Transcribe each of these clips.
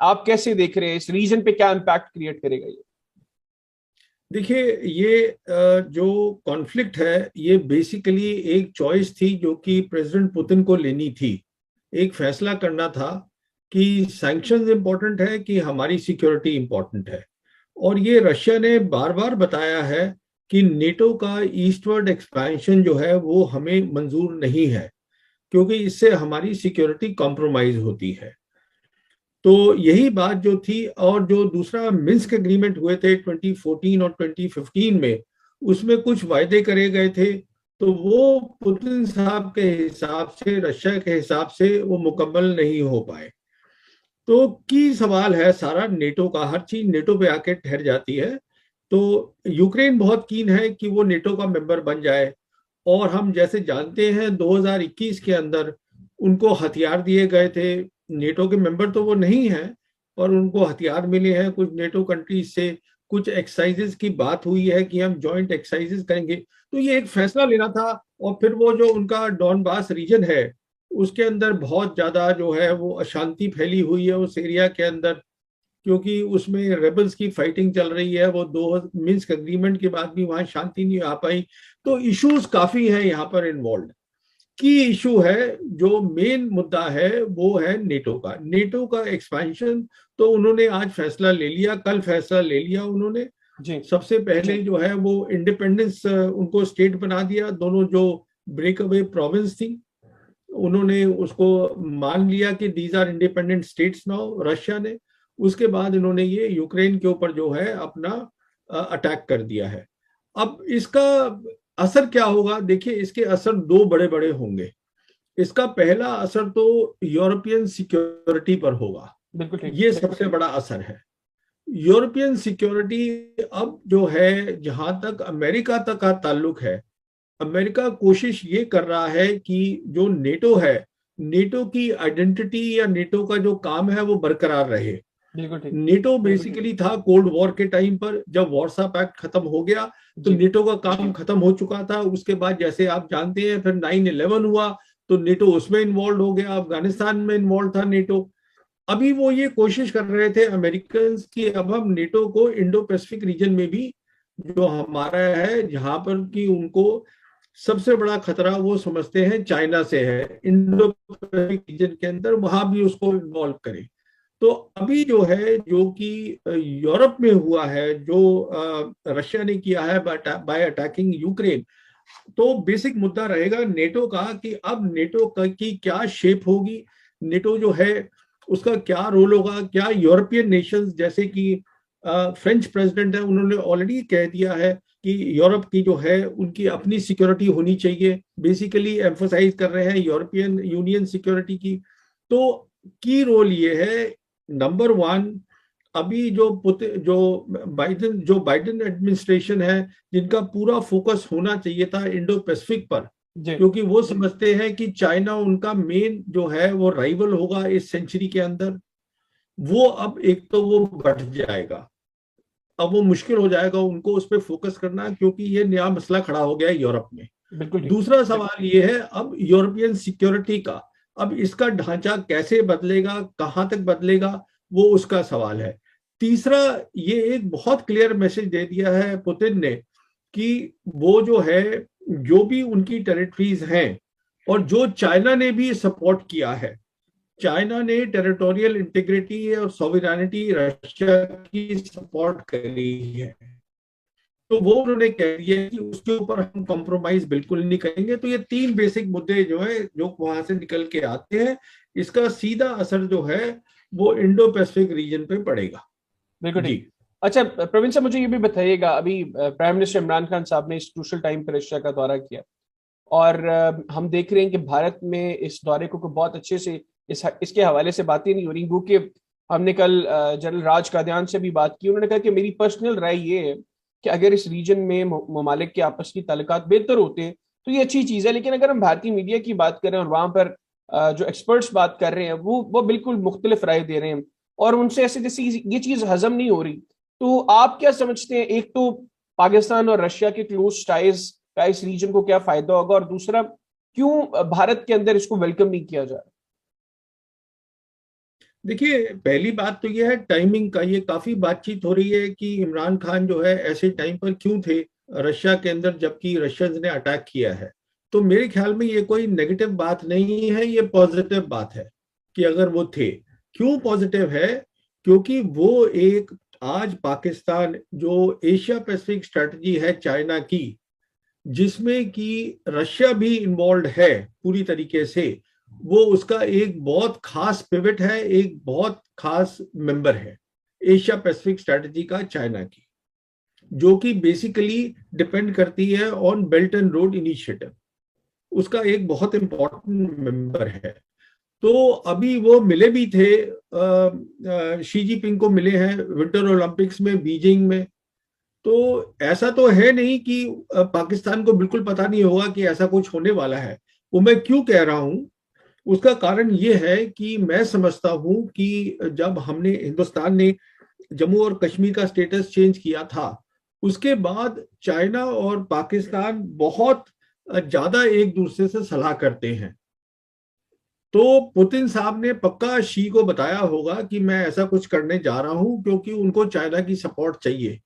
आप कैसे देख रहे हैं इस रीजन पे, क्या इम्पैक्ट क्रिएट करेगा ये? देखिए, ये जो कॉन्फ्लिक्ट है ये बेसिकली एक चॉइस थी जो कि प्रेसिडेंट पुतिन को लेनी थी। एक फैसला करना था कि सैंक्शंस इंपॉर्टेंट है कि हमारी सिक्योरिटी इंपॉर्टेंट है। और ये रशिया ने बार बार बताया है कि नेटो का ईस्टवर्ड एक्सपेंशन जो है वो हमें मंजूर नहीं है, क्योंकि इससे हमारी सिक्योरिटी कॉम्प्रोमाइज होती है। तो यही बात जो थी, और जो दूसरा मिन्स्क एग्रीमेंट हुए थे 2014 और 2015 में, उसमें कुछ वायदे करे गए थे। तो वो पुतिन साहब के हिसाब से, रशिया के हिसाब से वो मुकम्मल नहीं हो पाए। तो की सवाल है सारा नेटो का, हर चीज नेटो पे आके ठहर जाती है। तो यूक्रेन बहुत कीन है कि वो नेटो का मेंबर बन जाए। और हम जैसे जानते हैं 2021 के अंदर उनको हथियार दिए गए थे। नेटो के मेंबर तो वो नहीं है, पर उनको हथियार मिले हैं कुछ नेटो कंट्रीज से। कुछ एक्सरसाइजेज की बात हुई है कि हम जॉइंट एक्सरसाइजेज करेंगे। तो ये एक फैसला लेना था। और फिर वो जो उनका डॉनबास रीजन है, उसके अंदर बहुत ज्यादा जो है वो अशांति फैली हुई है उस एरिया के अंदर, क्योंकि उसमें रेबल्स की फाइटिंग चल रही है। वो दो मिन्स्क एग्रीमेंट के बाद भी वहां शांति नहीं आ पाई। तो इश्यूज काफी है यहाँ पर इन्वॉल्व। की इशू है, जो मेन मुद्दा है वो है नेटो का एक्सपेंशन। तो उन्होंने आज फैसला ले लिया, कल फैसला ले लिया उन्होंने। जी। सबसे पहले जो है वो इंडिपेंडेंस उनको स्टेट बना दिया। दोनों जो ब्रेक अवे प्रोविंस थी, उन्होंने उसको मान लिया कि these are independent states now, Russia ने। उसके बाद इन्होंने ये यूक्रेन के ऊपर जो है अपना अटैक कर दिया है। अब इसका असर क्या होगा? देखिए, इसके असर दो बड़े बड़े होंगे। इसका पहला असर तो यूरोपियन सिक्योरिटी पर होगा। बिल्कुल ठीक। ये सबसे बड़ा असर है। यूरोपियन सिक्योरिटी अब जो है, जहां तक अमेरिका तक का ताल्लुक है, अमेरिका कोशिश ये कर रहा है कि जो नेटो है, नेटो की आइडेंटिटी या नेटो का जो काम है वो बरकरार रहे। बिल्कुल ठीक। नेटो बेसिकली था कोल्ड वॉर के टाइम पर, जब वॉर्सा पैक्ट खत्म हो गया तो जी। नेटो का काम खत्म हो चुका था। उसके बाद जैसे आप जानते हैं फिर 9/11 हुआ, तो नेटो उसमें इन्वॉल्व हो गया। अफगानिस्तान में इन्वॉल्व था नेटो। अभी वो ये कोशिश कर रहे थे अमेरिकन की, अब हम नेटो को इंडो पैसिफिक रीजन में भी, जो हमारा है, जहां पर कि उनको सबसे बड़ा खतरा वो समझते हैं चाइना से है, इंडो पैसिफिक रीजन के अंदर, वहां भी उसको इन्वॉल्व करें। तो अभी जो है, जो कि यूरोप में हुआ है, जो रशिया ने किया है बाय अटैकिंग यूक्रेन, तो बेसिक मुद्दा रहेगा नेटो का कि अब नेटो की क्या शेप होगी। नेटो जो है उसका क्या रोल होगा। क्या यूरोपियन नेशंस, जैसे कि फ्रेंच प्रेसिडेंट है, उन्होंने ऑलरेडी कह दिया है कि यूरोप की जो है उनकी अपनी सिक्योरिटी होनी चाहिए। बेसिकली एम्फोसाइज कर रहे हैं यूरोपियन यूनियन सिक्योरिटी की। तो की रोल ये है, नंबर वन, अभी जो बाइडेन एडमिनिस्ट्रेशन है, जिनका पूरा फोकस होना चाहिए था इंडो पैसिफिक पर, जी। क्योंकि वो समझते हैं कि चाइना उनका मेन जो है वो राइवल होगा इस सेंचुरी के अंदर। वो अब एक तो वो बढ़ जाएगा। अब वो मुश्किल हो जाएगा उनको उस पर फोकस करना, क्योंकि ये नया मसला खड़ा हो गया है यूरोप में। बिल्कुल ठीक। दूसरा सवाल ये है अब यूरोपियन सिक्योरिटी का। अब इसका ढांचा कैसे बदलेगा, कहां तक बदलेगा, वो उसका सवाल है। तीसरा, ये एक बहुत क्लियर मैसेज दे दिया है पुतिन ने कि वो जो है, जो भी उनकी टेरिटरीज हैं, और जो चाइना ने भी सपोर्ट किया है, चाइना ने टेरिटोरियल इंटीग्रिटी और सॉवरेनिटी रशिया की सपोर्ट करी है। तो वो उन्होंने कह दिया कि उसके ऊपर हम कॉम्प्रोमाइज बिल्कुल नहीं करेंगे। तो ये तीन बेसिक मुद्दे जो है, जो वहां से निकल के आते हैं, इसका सीधा असर जो है वो इंडो पैसिफिक रीजन पे पड़ेगा। बिल्कुल जी। ठीक। अच्छा प्रवीण साहब, मुझे ये भी बताइएगा, अभी प्राइम मिनिस्टर इमरान खान साहब ने इस क्रूशल टाइम पर रशिया का दौरा किया, और हम देख रहे हैं कि भारत में इस दौरे को बहुत अच्छे से इसके हवाले से बातें नहीं हो रही। क्योंकि हमने कल जनरल राज कादियान से भी बात की, उन्होंने कहा कि मेरी पर्सनल राय ये है कि अगर इस रीजन में ममालिक के आपस की ताल्लुकात बेहतर होते हैं तो ये अच्छी चीज़ है। लेकिन अगर हम भारतीय मीडिया की बात करें और वहां पर जो एक्सपर्ट्स बात कर रहे हैं वो बिल्कुल मुख्तलिफ राय दे रहे हैं, और उनसे ऐसे जैसे ये चीज़ हजम नहीं हो रही। तो आप क्या समझते हैं, एक तो पाकिस्तान और रशिया के क्लोज टाइज का इस रीजन को क्या फायदा होगा, और दूसरा क्यों भारत के अंदर इसको वेलकम नहीं किया जा रहा? देखिए, पहली बात तो यह है टाइमिंग का। ये काफी बातचीत हो रही है कि इमरान खान जो है ऐसे टाइम पर क्यों थे रशिया के अंदर जबकि रशियंस ने अटैक किया है। तो मेरे ख्याल में ये कोई नेगेटिव बात नहीं है, ये पॉजिटिव बात है कि अगर वो थे। क्यों पॉजिटिव है? क्योंकि वो एक, आज पाकिस्तान जो एशिया पैसिफिक स्ट्रेटजी है चाइना की, जिसमें कि रशिया भी इन्वॉल्व है पूरी तरीके से, वो उसका एक बहुत खास पिवट है, एक बहुत खास मेंबर है एशिया पैसिफिक स्ट्रेटजी का चाइना की, जो कि बेसिकली डिपेंड करती है on belt and road initiative. उसका एक बहुत इंपॉर्टेंट मेंबर है। तो अभी वो मिले भी थे, शी जिनपिंग को मिले हैं विंटर ओलंपिक्स में बीजिंग में। तो ऐसा तो है नहीं कि पाकिस्तान को बिल्कुल पता नहीं होगा कि ऐसा कुछ होने वाला है। वो मैं क्यों कह रहा हूं, उसका कारण ये है कि मैं समझता हूं कि जब हमने, हिंदुस्तान ने जम्मू और कश्मीर का स्टेटस चेंज किया था, उसके बाद चाइना और पाकिस्तान बहुत ज्यादा एक दूसरे से सलाह करते हैं। तो पुतिन साहब ने पक्का शी को बताया होगा कि मैं ऐसा कुछ करने जा रहा हूं, क्योंकि उनको चाइना की सपोर्ट चाहिए।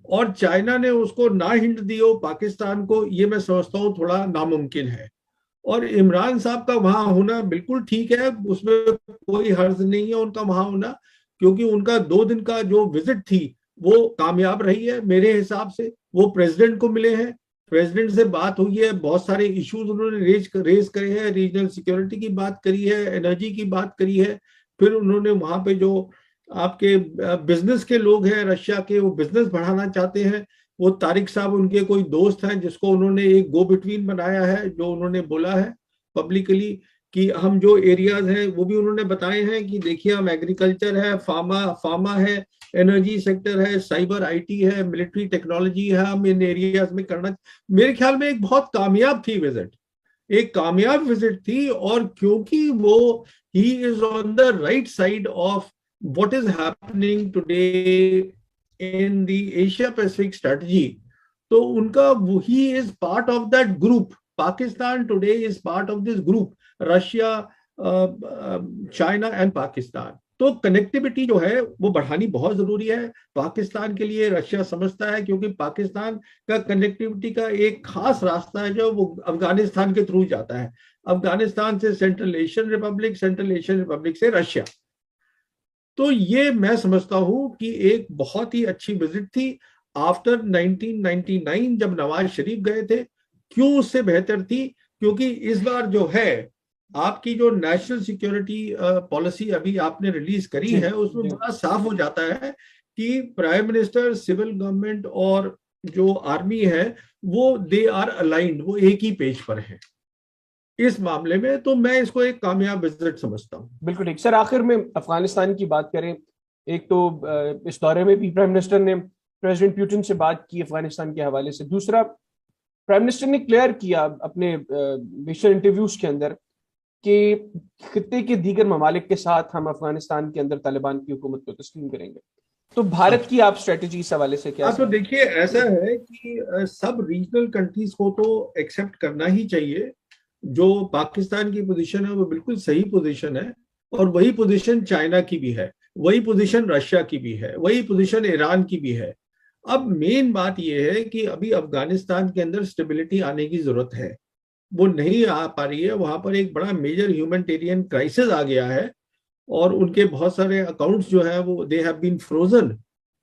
और चाइना ने उसको ना हिंट दी हो पाकिस्तान को, ये मैं समझता हूँ थोड़ा नामुमकिन है। और इमरान साहब का वहां होना बिल्कुल ठीक है, उसमें कोई हर्ज नहीं है उनका वहां होना, क्योंकि उनका 2 दिन का जो विजिट थी वो कामयाब रही है मेरे हिसाब से। वो प्रेसिडेंट को मिले हैं, प्रेसिडेंट से बात हुई है, बहुत सारे इश्यूज उन्होंने रेज करे हैं, रीजनल सिक्योरिटी की बात करी है, एनर्जी की बात करी है। फिर उन्होंने वहां पे जो आपके बिजनेस के लोग हैं रशिया के, वो बिजनेस बढ़ाना चाहते हैं। वो तारिक साहब उनके कोई दोस्त हैं जिसको उन्होंने एक गो बिटवीन बनाया है, जो उन्होंने बोला है पब्लिकली कि हम जो एरियाज हैं वो भी उन्होंने बताए हैं कि देखिए हम एग्रीकल्चर है, फार्मा फार्मा है, एनर्जी सेक्टर है, साइबर आईटी है, मिलिट्री टेक्नोलॉजी है, हम इन एरियाज में करना। मेरे ख्याल में एक बहुत कामयाब थी विजिट, एक कामयाब विजिट थी। और क्योंकि वो, he is on the right side of what is happening today in the Asia Pacific strategy, तो उनका, he is part of that group. Pakistan today is part of this group, Russia, China and Pakistan. तो connectivity जो है वो बढ़ानी बहुत जरूरी है पाकिस्तान के लिए, रशिया समझता है, क्योंकि पाकिस्तान का कनेक्टिविटी का एक खास रास्ता है जो वो अफगानिस्तान के थ्रू जाता है, अफगानिस्तान से central Asian Republic, central Asian Republic से रशिया। तो ये मैं समझता हूं कि एक बहुत ही अच्छी विजिट थी आफ्टर 1999 जब नवाज शरीफ गए थे। क्यों उससे बेहतर थी? क्योंकि इस बार जो है आपकी जो नेशनल सिक्योरिटी पॉलिसी अभी आपने रिलीज करी है, उसमें बड़ा साफ हो जाता है कि प्राइम मिनिस्टर, सिविल गवर्नमेंट और जो आर्मी है वो दे आर अलाइंड, वो एक ही पेज पर है इस मामले में। तो मैं इसको एक कामयाब विजिट समझता हूँ। बिल्कुल ठीक सर। आखिर में अफगानिस्तान की बात करें, एक तो इस दौरे में भी प्राइम मिनिस्टर ने प्रेसिडेंट पुतिन से बात की अफगानिस्तान के हवाले से। दूसरा, प्राइम मिनिस्टर ने क्लियर किया अपने विशेष इंटरव्यूज के अंदर कि खित्ते के दीगर ममालिक के साथ हम अफगानिस्तान के अंदर तालिबान की हुकूमत को तस्लीम करेंगे। तो भारत की आप स्ट्रेटेजी इस हवाले से क्या? हाँ, तो देखिए ऐसा है कि सब रीजनल कंट्रीज को तो एक्सेप्ट करना ही चाहिए। जो पाकिस्तान की पोजीशन है वो बिल्कुल सही पोजीशन है, और वही पोजीशन चाइना की भी है, वही पोजीशन रशिया की भी है, वही पोजीशन ईरान की भी है। अब मेन बात यह है कि अभी अफगानिस्तान के अंदर स्टेबिलिटी आने की जरूरत है, वो नहीं आ पा रही है। वहां पर एक बड़ा मेजर ह्यूमैनिटेरियन क्राइसिस आ गया है, और उनके बहुत सारे अकाउंट्स जो है वो दे हैव बीन फ्रोजन,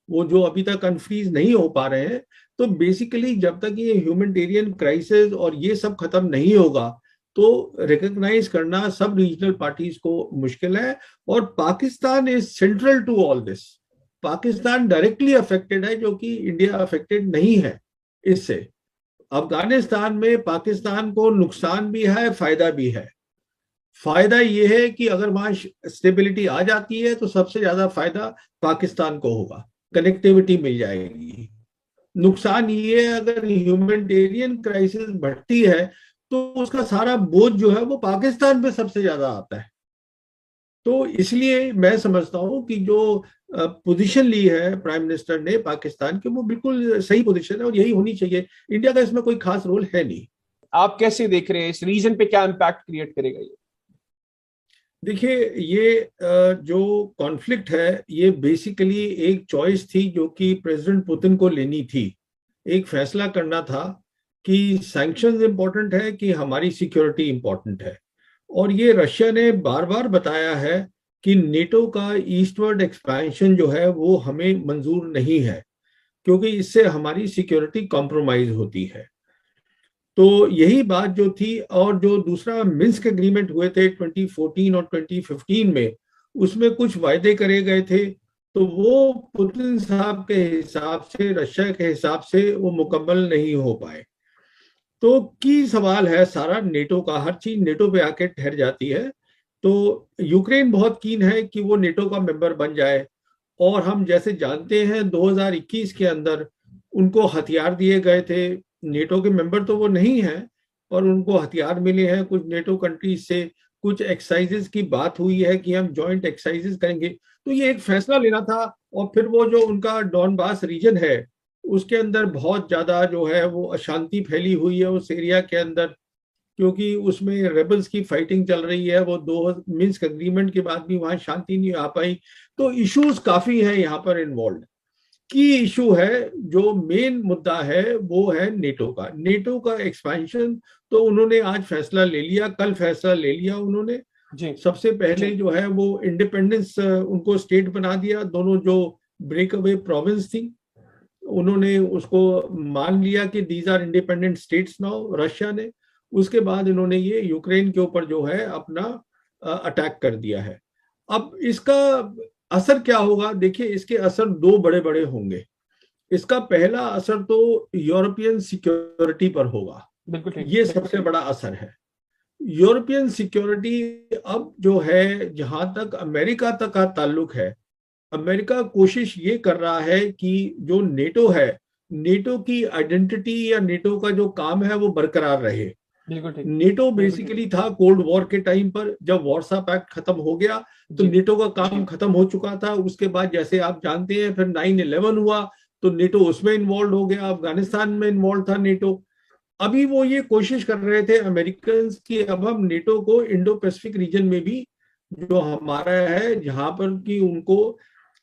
वो जो अभी तक अनफ्रीज नहीं हो पा रहे हैं। तो बेसिकली जब तक ये ह्यूमैनिटेरियन क्राइसिस और ये सब खत्म नहीं होगा, तो रिकॉग्नाइज करना सब रीजनल पार्टीज को मुश्किल है। और Pakistan is central to all this. Pakistan directly affected है, जो कि इंडिया अफेक्टेड नहीं है इससे। अफगानिस्तान में पाकिस्तान को नुकसान भी है, फायदा भी है। फायदा यह है कि अगर वहां स्टेबिलिटी आ जाती है तो सबसे ज्यादा फायदा पाकिस्तान को होगा, कनेक्टिविटी मिल जाएगी। नुकसान ये है अगर ह्यूमैनिटेरियन क्राइसिस बढ़ती है तो उसका सारा बोझ जो है वो पाकिस्तान पे सबसे ज्यादा आता है। तो इसलिए मैं समझता हूं कि जो पोजीशन ली है प्राइम मिनिस्टर ने पाकिस्तान की, वो बिल्कुल सही पोजीशन है और यही होनी चाहिए। इंडिया का इसमें कोई खास रोल है नहीं। आप कैसे देख रहे हैं इस रीजन पे, क्या इम्पैक्ट क्रिएट करेगा ये? देखिए, ये जो कॉन्फ्लिक्ट है ये बेसिकली एक चॉइस थी जो कि प्रेसिडेंट पुतिन को लेनी थी। एक फैसला करना था कि सैंक्शंस इंपॉर्टेंट है कि हमारी सिक्योरिटी इंपॉर्टेंट है। और ये रशिया ने बार बार बताया है कि नेटो का ईस्टवर्ड एक्सपेंशन जो है वो हमें मंजूर नहीं है, क्योंकि इससे हमारी सिक्योरिटी कॉम्प्रोमाइज होती है। तो यही बात जो थी, और जो दूसरा मिन्स्क एग्रीमेंट हुए थे 2014 और 2015 में, उसमें कुछ वायदे करे गए थे, तो वो पुतिन साहब के हिसाब से, रशिया के हिसाब से वो मुकम्मल नहीं हो पाए। तो की सवाल है सारा नेटो का, हर चीज नेटो पे आके ठहर जाती है। तो यूक्रेन बहुत कीन है कि वो नेटो का मेंबर बन जाए, और हम जैसे जानते हैं 2021 के अंदर उनको हथियार दिए गए थे। नेटो के मेंबर तो वो नहीं है, और उनको हथियार मिले हैं कुछ नेटो कंट्रीज से। कुछ एक्सरसाइजेस की बात हुई है कि हम जॉइंट एक्सरसाइजेस करेंगे। तो ये एक फैसला लेना था। और फिर वो जो उनका डॉनबास रीजन है, उसके अंदर बहुत ज्यादा जो है वो अशांति फैली हुई है उस एरिया के अंदर, क्योंकि उसमें रेबल्स की फाइटिंग चल रही है। वो दो मिन्स्क एग्रीमेंट के बाद भी वहां शांति नहीं आ पाई। तो इश्यूज काफी है यहाँ पर इन्वॉल्व। की इशू है, जो मेन मुद्दा है वो है नेटो का एक्सपेंशन। तो उन्होंने आज फैसला ले लिया, कल फैसला ले लिया उन्होंने। जी। सबसे पहले जो है वो इंडिपेंडेंस उनको स्टेट बना दिया। दोनों जो ब्रेक अवे प्रोविंस थी, उन्होंने उसको मान लिया कि these are independent states now, Russia ने। उसके बाद इन्होंने ये यूक्रेन के ऊपर जो है अपना अटैक कर दिया है। अब इसका असर क्या होगा? देखिए, इसके असर दो बड़े बड़े होंगे। इसका पहला असर तो यूरोपियन सिक्योरिटी पर होगा। बिल्कुल ठीक। ये सबसे बड़ा असर है। यूरोपियन सिक्योरिटी अब जो है, जहां तक अमेरिका तक का ताल्लुक है, अमेरिका कोशिश ये कर रहा है कि जो नेटो है, नेटो की आइडेंटिटी या नेटो का जो काम है वो बरकरार रहे। बिल्कुल ठीक। नेटो बेसिकली था कोल्ड वॉर के टाइम पर, जब वॉर्सा पैक्ट खत्म हो गया तो जी। नेटो का काम खत्म हो चुका था। उसके बाद जैसे आप जानते हैं फिर 9/11 हुआ, तो नेटो उसमें इन्वॉल्व हो गया। अफगानिस्तान में इन्वॉल्व था नेटो। अभी वो ये कोशिश कर रहे थे अमेरिकन कि अब हम नेटो को इंडो पैसिफिक रीजन में भी, जो हमारा है, जहां पर कि उनको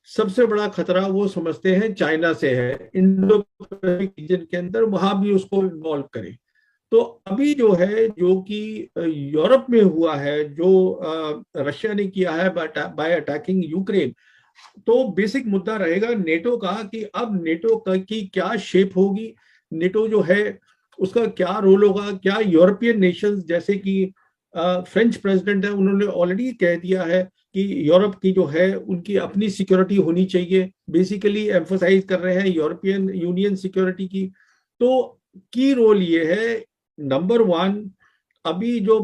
सबसे बड़ा खतरा वो समझते हैं चाइना से है, इंडो पैसिफिक रीजन के अंदर, वहां भी उसको इन्वॉल्व करें। तो अभी जो है, जो कि यूरोप में हुआ है, जो रशिया ने किया है बाय अटैकिंग यूक्रेन, तो बेसिक मुद्दा रहेगा नेटो का कि अब नेटो की क्या शेप होगी, नेटो जो है उसका क्या रोल होगा। क्या यूरोपियन नेशंस, जैसे कि फ्रेंच प्रेसिडेंट है, उन्होंने ऑलरेडी कह दिया है कि यूरोप की जो है उनकी अपनी सिक्योरिटी होनी चाहिए। बेसिकली एम्फोसाइज कर रहे हैं यूरोपियन यूनियन सिक्योरिटी की। तो की रोल ये है, नंबर वन, अभी जो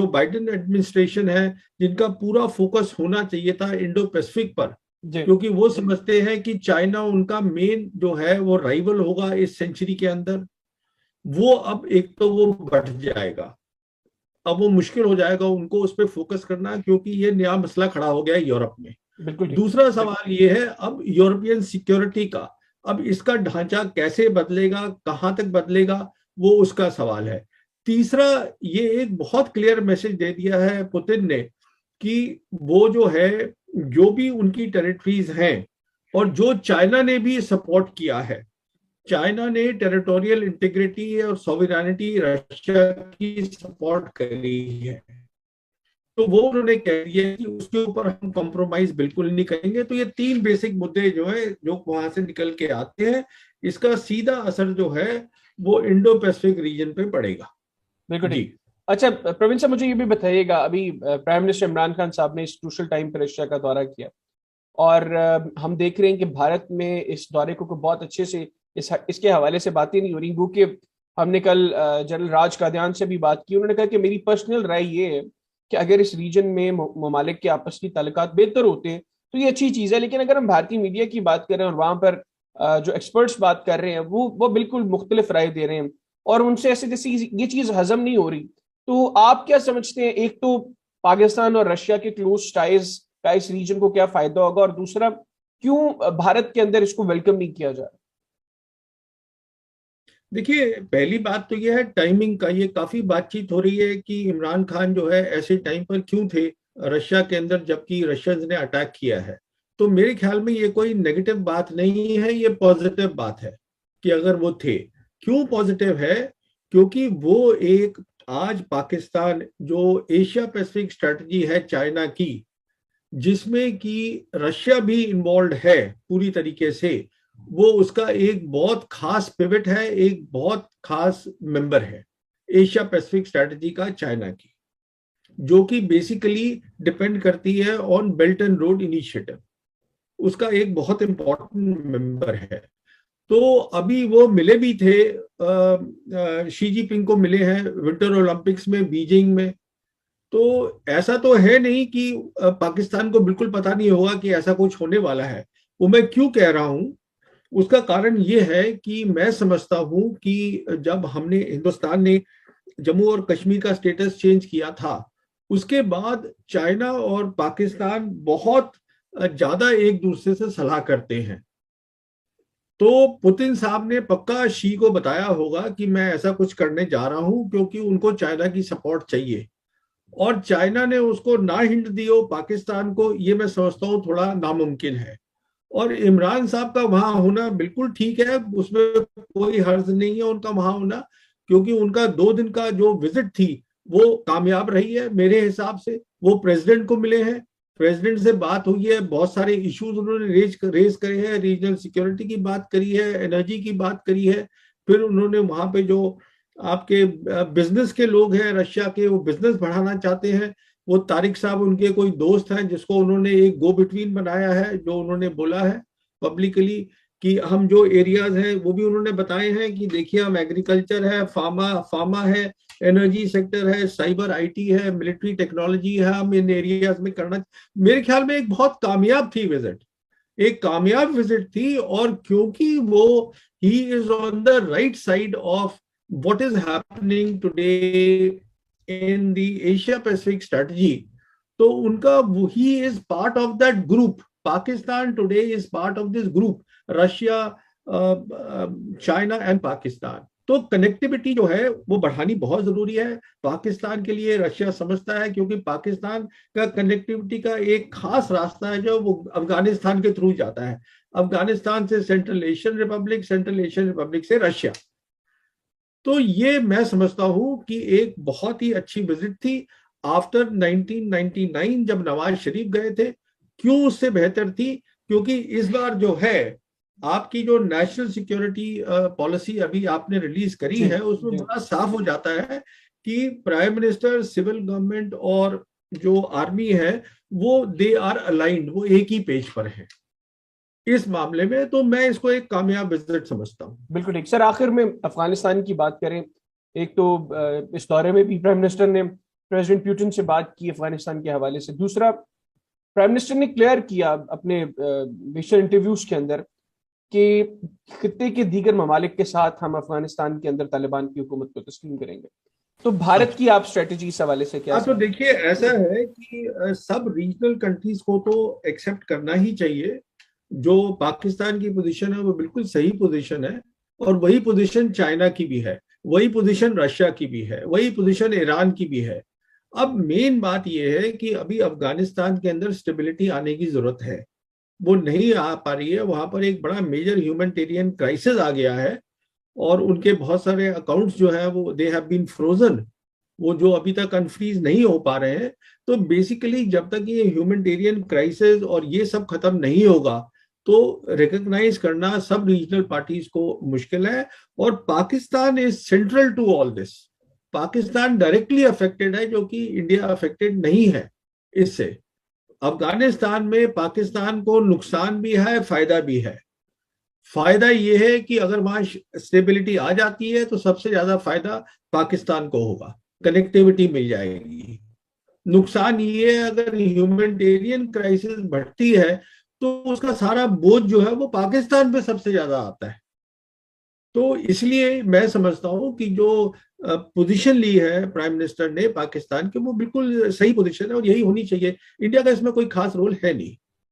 बाइडेन एडमिनिस्ट्रेशन है, जिनका पूरा फोकस होना चाहिए था इंडो पैसिफिक पर, जी। क्योंकि वो समझते हैं कि चाइना उनका मेन जो है वो राइवल होगा इस सेंचुरी के अंदर। वो अब एक तो वो बढ़ जाएगा। अब वो मुश्किल हो जाएगा उनको उस पर फोकस करना, क्योंकि ये नया मसला खड़ा हो गया है यूरोप में। बिल्कुल ठीक। दूसरा सवाल ये है अब यूरोपियन सिक्योरिटी का, अब इसका ढांचा कैसे बदलेगा, कहां तक बदलेगा, वो उसका सवाल है। तीसरा, ये एक बहुत क्लियर मैसेज दे दिया है पुतिन ने कि वो जो है, जो भी उनकी टेरिटरीज हैं, और जो चाइना ने भी सपोर्ट किया है, चाइना ने टेरिटोरियल इंटीग्रिटी और सॉवरेनिटी रशिया की सपोर्ट करी है, तो वो उन्होंने कह दिया कि उसके ऊपर हम कॉम्प्रोमाइज बिल्कुल नहीं करेंगे। तो ये तीन बेसिक मुद्दे जो है, जो वहां से निकल के आते हैं, इसका सीधा असर जो है वो इंडो पैसिफिक रीजन पे पड़ेगा। बिल्कुल जी। ठीक। अच्छा प्रवीण साहब, मुझे ये भी बताइएगा, अभी प्राइम मिनिस्टर इमरान खान साहब ने इस क्रूशल टाइम पर रशिया का दौरा किया, और हम देख रहे हैं कि भारत में इस दौरे को बहुत अच्छे से इसके हवाले से बातें नहीं हो रही। वो कि हमने कल जनरल राज कादियान से भी बात की, उन्होंने कहा कि मेरी पर्सनल राय ये है कि अगर इस रीजन में ममालिक के आपस की ताल्लुकात बेहतर होते हैं तो ये अच्छी चीज़ है। लेकिन अगर हम भारतीय मीडिया की बात करें और वहां पर जो एक्सपर्ट्स बात कर रहे हैं वो बिल्कुल मुख्तलिफ राय दे रहे हैं, और उनसे ऐसे जैसे ये चीज़ हजम नहीं हो रही। तो आप क्या समझते हैं, एक तो पाकिस्तान और रशिया के क्लोज टाइज का इस रीजन को क्या फायदा होगा, और दूसरा क्यों भारत के अंदर इसको वेलकम नहीं किया जा रहा? देखिए, पहली बात तो यह है टाइमिंग का। ये काफी बातचीत हो रही है कि इमरान खान जो है ऐसे टाइम पर क्यों थे रशिया के अंदर जबकि रशियंस ने अटैक किया है। तो मेरे ख्याल में ये कोई नेगेटिव बात नहीं है, ये पॉजिटिव बात है कि अगर वो थे। क्यों पॉजिटिव है? क्योंकि वो एक, आज पाकिस्तान जो एशिया पैसिफिक स्ट्रेटजी है चाइना की, जिसमें कि रशिया भी इन्वॉल्व है पूरी तरीके से, वो उसका एक बहुत खास पिवट है, एक बहुत खास मेंबर है एशिया पैसिफिक स्ट्रेटजी का चाइना की, जो कि बेसिकली डिपेंड करती है on belt and road initiative. उसका एक बहुत इंपॉर्टेंट मेंबर है। तो अभी वो मिले भी थे, शी जिनपिंग को मिले हैं विंटर ओलंपिक्स में बीजिंग में। तो ऐसा तो है नहीं कि पाकिस्तान को बिल्कुल पता नहीं होगा कि ऐसा कुछ होने वाला है। वो मैं क्यों कह रहा हूं, उसका कारण ये है कि मैं समझता हूं कि जब हमने, हिंदुस्तान ने जम्मू और कश्मीर का स्टेटस चेंज किया था, उसके बाद चाइना और पाकिस्तान बहुत ज्यादा एक दूसरे से सलाह करते हैं। तो पुतिन साहब ने पक्का शी को बताया होगा कि मैं ऐसा कुछ करने जा रहा हूं, क्योंकि उनको चाइना की सपोर्ट चाहिए। और चाइना ने उसको ना हिंट दी हो पाकिस्तान को, ये मैं समझता हूँ थोड़ा नामुमकिन है। और इमरान साहब का वहां होना बिल्कुल ठीक है, उसमें कोई हर्ज नहीं है उनका वहां होना, क्योंकि उनका 2 दिन का जो विजिट थी वो कामयाब रही है मेरे हिसाब से। वो प्रेसिडेंट को मिले हैं, प्रेसिडेंट से बात हुई है, बहुत सारे इश्यूज उन्होंने रेज करे हैं, रीजनल सिक्योरिटी की बात करी है, एनर्जी की बात करी है। फिर उन्होंने वहां पे जो आपके बिजनेस के लोग हैं रशिया के, वो बिजनेस बढ़ाना चाहते हैं, वो तारिक साहब उनके कोई दोस्त हैं जिसको उन्होंने एक गो बिटवीन बनाया है, जो उन्होंने बोला है पब्लिकली कि हम जो एरियाज हैं वो भी उन्होंने बताए हैं कि देखिए हम एग्रीकल्चर है, फार्मा फार्मा है, एनर्जी सेक्टर है, साइबर आईटी है, मिलिट्री टेक्नोलॉजी है, हम इन एरियाज में करना। मेरे ख्याल में एक बहुत कामयाब थी विजिट, एक कामयाब विजिट थी। और क्योंकि वो, he is on the right side of what is happening today in the Asia Pacific strategy, तो उनका, he is part of that group. Pakistan today is part of this group, Russia, China and Pakistan. तो connectivity जो है वो बढ़ानी बहुत जरूरी है पाकिस्तान के लिए, रशिया समझता है, क्योंकि पाकिस्तान का कनेक्टिविटी का एक खास रास्ता है जो वो अफगानिस्तान के थ्रू जाता है, अफगानिस्तान से central Asian Republic, central Asian Republic से रशिया। तो ये मैं समझता हूं कि एक बहुत ही अच्छी विजिट थी आफ्टर 1999 जब नवाज शरीफ गए थे। क्यों उससे बेहतर थी? क्योंकि इस बार जो है आपकी जो नेशनल सिक्योरिटी पॉलिसी अभी आपने रिलीज करी है, उसमें बड़ा साफ हो जाता है कि प्राइम मिनिस्टर, सिविल गवर्नमेंट और जो आर्मी है वो दे आर अलाइंड, वो एक ही पेज पर है इस मामले में। तो मैं इसको एक कामयाब विजिट समझता हूँ। बिल्कुल ठीक सर। आखिर में अफगानिस्तान की बात करें, एक तो इस दौरे में भी प्राइम मिनिस्टर ने प्रेसिडेंट पुतिन से बात की अफगानिस्तान के हवाले से। दूसरा, प्राइम मिनिस्टर ने क्लियर किया अपने विशेष इंटरव्यूज के अंदर कि खित्ते के दीगर ममालिक के साथ हम अफगानिस्तान के अंदर तालिबान की हुकूमत को तस्लीम करेंगे। तो भारत की आप स्ट्रेटेजी इस हवाले से क्या? तो देखिए, ऐसा है कि सब रीजनल कंट्रीज को तो एक्सेप्ट करना ही चाहिए। जो पाकिस्तान की पोजीशन है वो बिल्कुल सही पोजीशन है, और वही पोजीशन चाइना की भी है, वही पोजीशन रशिया की भी है, वही पोजीशन ईरान की भी है। अब मेन बात यह है कि अभी अफगानिस्तान के अंदर स्टेबिलिटी आने की जरूरत है, वो नहीं आ पा रही है। वहां पर एक बड़ा मेजर ह्यूमैनिटेरियन क्राइसिस आ गया है, और उनके बहुत सारे अकाउंट्स जो है वो दे हैव बीन फ्रोजन, वो जो अभी तक अनफ्रीज नहीं हो पा रहे हैं। तो बेसिकली जब तक ये ह्यूमैनिटेरियन क्राइसिस और ये सब खत्म नहीं होगा तो रिकॉग्नाइज करना सब रीजनल पार्टीज को मुश्किल है। और Pakistan is central to all this. Pakistan directly affected है, जो कि इंडिया अफेक्टेड नहीं है इससे। अफगानिस्तान में पाकिस्तान को नुकसान भी है, फायदा भी है। फायदा ये है कि अगर वहां स्टेबिलिटी आ जाती है तो सबसे ज्यादा फायदा पाकिस्तान को होगा, कनेक्टिविटी मिल जाएगी। नुकसान ये है अगर ह्यूमैनिटेरियन क्राइसिस बढ़ती है तो उसका सारा बोझ जो है वो पाकिस्तान पे सबसे ज्यादा आता है। तो इसलिए मैं समझता हूं कि जो पोजीशन ली है प्राइम मिनिस्टर ने पाकिस्तान के, वो बिल्कुल सही पोजीशन है और यही होनी चाहिए। इंडिया का इसमें कोई खास रोल है नहीं।